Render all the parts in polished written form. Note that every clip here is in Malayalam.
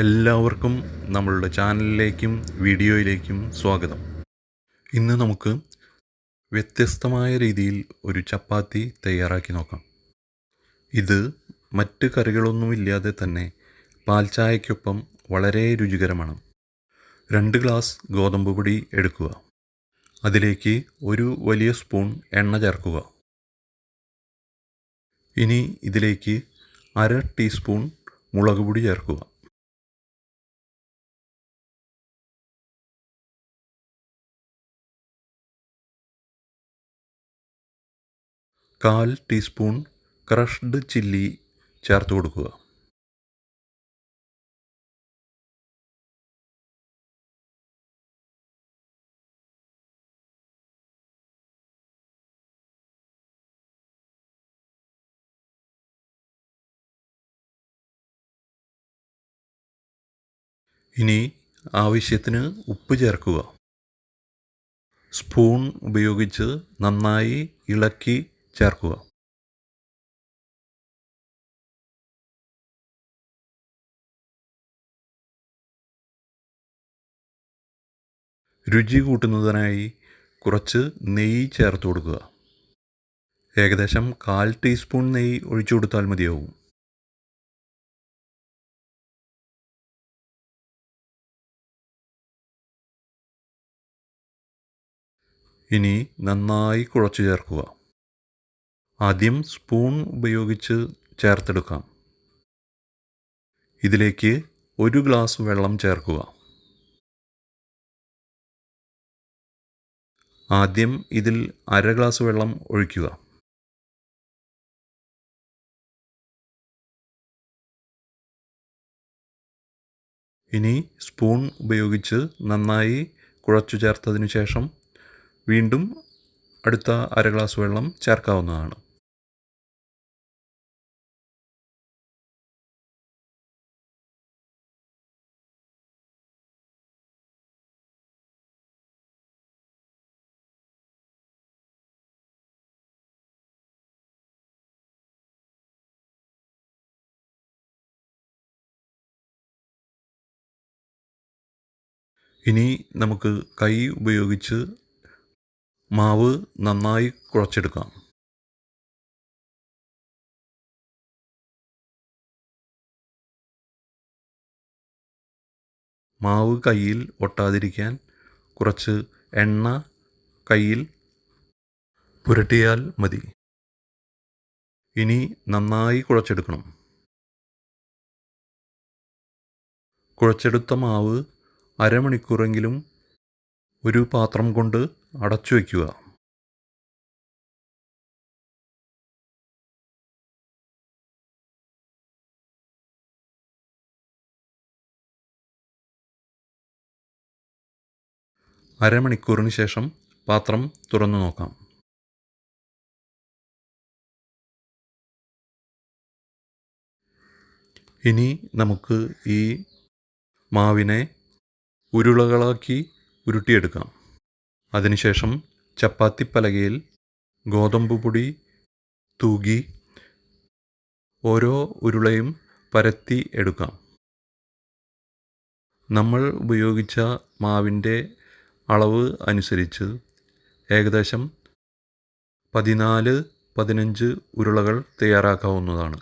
എല്ലാവർക്കും നമ്മളുടെ ചാനലിലേക്കും വീഡിയോയിലേക്കും സ്വാഗതം. ഇന്ന് നമുക്ക് വ്യത്യസ്തമായ രീതിയിൽ ഒരു ചപ്പാത്തി തയ്യാറാക്കി നോക്കാം. ഇത് മറ്റ് കറികളൊന്നുമില്ലാതെ തന്നെ പാൽച്ചായയ്ക്കൊപ്പം വളരെ രുചികരമാണ്. 2 ഗ്ലാസ് ഗോതമ്പ് പൊടി എടുക്കുക. അതിലേക്ക് ഒരു വലിയ സ്പൂൺ എണ്ണ ചേർക്കുക. ഇനി ഇതിലേക്ക് 1/2 ടീസ്പൂൺ മുളക് പൊടി ചേർക്കുക. കാൽ ടീസ്പൂൺ ക്രഷ്ഡ് ചില്ലി ചേർത്ത് കൊടുക്കുക. ഇനി ആവശ്യത്തിന് ഉപ്പ് ചേർക്കുക. സ്പൂൺ ഉപയോഗിച്ച് നന്നായി ഇളക്കി ചേർക്കുക. രുചി കൂട്ടുന്നതിനായി കുറച്ച് നെയ്യ് ചേർത്ത് കൊടുക്കുക. ഏകദേശം 1/4 ടീസ്പൂൺ നെയ്യ് ഒഴിച്ചു കൊടുത്താൽ മതിയാവും. ഇനി നന്നായി കുഴച്ച് ചേർക്കുക. ആദ്യം സ്പൂൺ ഉപയോഗിച്ച് ചേർത്തെടുക്കാം. ഇതിലേക്ക് 1 ഗ്ലാസ് വെള്ളം ചേർക്കുക. ആദ്യം ഇതിൽ 1/2 ഗ്ലാസ് വെള്ളം ഒഴിക്കുക. ഇനി സ്പൂൺ ഉപയോഗിച്ച് നന്നായി കുഴച്ചു ചേർത്തതിന് ശേഷം വീണ്ടും അടുത്ത 1/2 ഗ്ലാസ് വെള്ളം ചേർക്കാവുന്നതാണ്. ഇനി നമുക്ക് കൈ ഉപയോഗിച്ച് മാവ് നന്നായി കുഴച്ചെടുക്കാം. മാവ് കയ്യിൽ ഒട്ടാതിരിക്കാൻ കുറച്ച് എണ്ണ കയ്യിൽ പുരട്ടിയാൽ മതി. ഇനി നന്നായി കുഴച്ചെടുക്കണം. കുഴച്ചെടുത്ത മാവ് അരമണിക്കൂറെങ്കിലും ഒരു പാത്രം കൊണ്ട് അടച്ചു വയ്ക്കുക. അരമണിക്കൂറിന് ശേഷം പാത്രം തുറന്നു നോക്കാം. ഇനി നമുക്ക് ഈ മാവിനെ ഉരുളകളാക്കി ഉരുട്ടിയെടുക്കാം. അതിനുശേഷം ചപ്പാത്തിപ്പലകയിൽ ഗോതമ്പ് പൊടി തൂകി ഓരോ ഉരുളയും പരത്തി എടുക്കാം. നമ്മൾ ഉപയോഗിച്ച മാവിൻ്റെ അളവ് അനുസരിച്ച് ഏകദേശം 14-15 ഉരുളകൾ തയ്യാറാക്കാവുന്നതാണ്.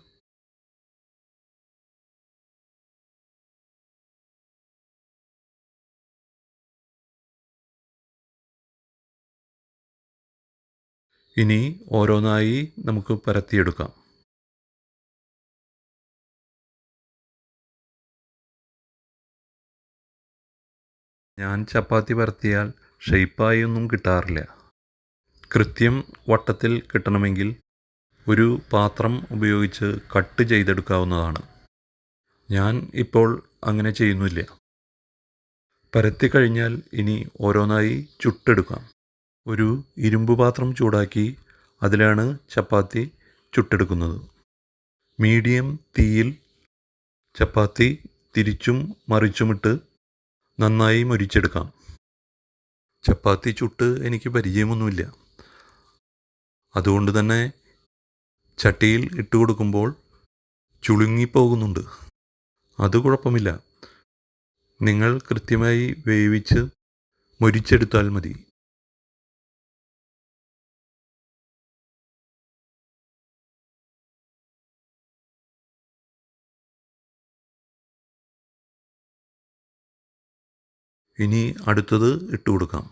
ഇനി ഓരോന്നായി നമുക്ക് പരത്തിയെടുക്കാം. ഞാൻ ചപ്പാത്തി പരത്തിയാൽ ഷെയ്പ്പായി ഒന്നും കിട്ടാറില്ല. കൃത്യം വട്ടത്തിൽ കിട്ടണമെങ്കിൽ ഒരു പാത്രം ഉപയോഗിച്ച് കട്ട് ചെയ്തെടുക്കാവുന്നതാണ്. ഞാൻ ഇപ്പോൾ അങ്ങനെ ചെയ്യുന്നില്ല. പരത്തി കഴിഞ്ഞാൽ ഇനി ഓരോന്നായി ചുട്ടെടുക്കാം. ഒരു ഇരുമ്പ് പാത്രം ചൂടാക്കി അതിലാണ് ചപ്പാത്തി ചുട്ടെടുക്കുന്നത്. മീഡിയം തീയിൽ ചപ്പാത്തി തിരിച്ചും മറിച്ചുമിട്ട് നന്നായി മൊരിച്ചെടുക്കാം. ചപ്പാത്തി ചുട്ട് എനിക്ക് പരിചയമൊന്നുമില്ല. അതുകൊണ്ട് തന്നെ ചട്ടിയിൽ ഇട്ട് കൊടുക്കുമ്പോൾ ചുളുങ്ങിപ്പോകുന്നുണ്ട്. അത് കുഴപ്പമില്ല. നിങ്ങൾ കൃത്യമായി വേവിച്ച് മൊരിച്ചെടുത്താൽ മതി. ഇനി അടുത്തത് ഇട്ട് കൊടുക്കാം.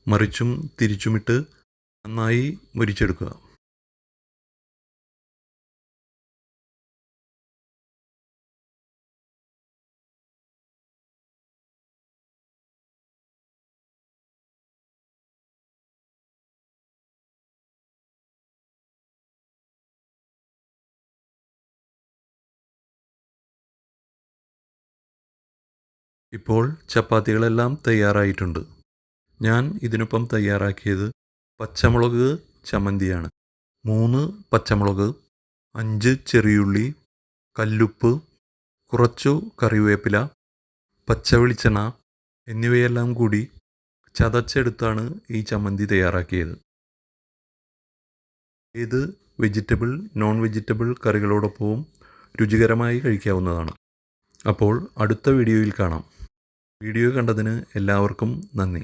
മറിച്ചും തിരിച്ചുമിട്ട് നന്നായി മൊരിച്ചെടുക്കുക. ഇപ്പോൾ ചപ്പാത്തികളെല്ലാം തയ്യാറായിട്ടുണ്ട്. ഞാൻ ഇതിനൊപ്പം തയ്യാറാക്കിയത് പച്ചമുളക് ചമ്മന്തിയാണ്. 3 പച്ചമുളക്, 5 ചെറിയുള്ളി, കല്ലുപ്പ്, കുറച്ചു കറിവേപ്പില, പച്ചവെളിച്ചെണ്ണ എന്നിവയെല്ലാം കൂടി ചതച്ചെടുത്താണ് ഈ ചമ്മന്തി തയ്യാറാക്കിയത്. ഇത് വെജിറ്റബിൾ, നോൺ വെജിറ്റബിൾ കറികളോടൊപ്പവും രുചികരമായി കഴിക്കാവുന്നതാണ്. അപ്പോൾ അടുത്ത വീഡിയോയിൽ കാണാം. വീഡിയോ കണ്ടതിന് എല്ലാവർക്കും നന്ദി.